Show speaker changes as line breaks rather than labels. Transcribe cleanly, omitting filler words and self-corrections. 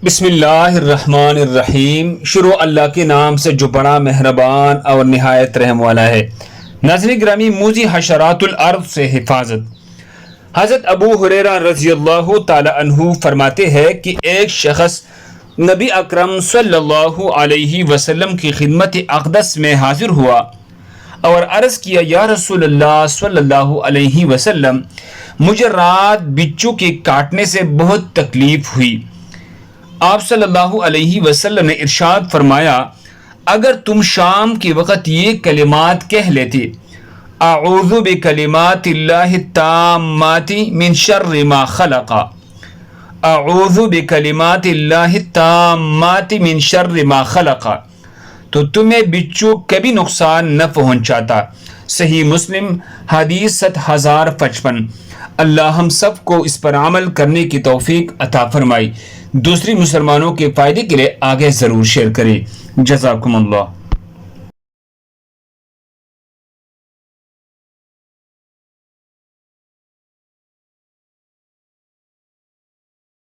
بسم اللہ الرحمن الرحیم۔ شروع اللہ کے نام سے جو بڑا مہربان اور نہایت رحم والا ہے۔ ناظرین گرامی، موذی حشرات الارض سے حفاظت۔ حضرت ابو ہریرہ رضی اللہ تعالی عنہ فرماتے ہیں کہ ایک شخص نبی اکرم صلی اللہ علیہ وسلم کی خدمت اقدس میں حاضر ہوا اور عرض کیا، یا رسول اللہ صلی اللہ علیہ وسلم، مجھے رات بچھو کے کاٹنے سے بہت تکلیف ہوئی۔ آپ صلی اللہ علیہ وسلم نے ارشاد فرمایا، اگر تم شام کے وقت یہ کلمات کہہ لیتے، اعوذ بکلمات اللہ التامات من شر ما خلق، اعوذ بکلمات اللہ التامات من شر ما خلق، تو تمہیں بچھو کبھی نقصان نہ پہنچاتا۔ صحیح مسلم حدیث 7055۔ اللہ ہم سب کو اس پر عمل کرنے کی توفیق عطا فرمائی۔ دوسری مسلمانوں کے فائدے کے لیے آگے ضرور شیئر کریں۔ جزاکم اللہ۔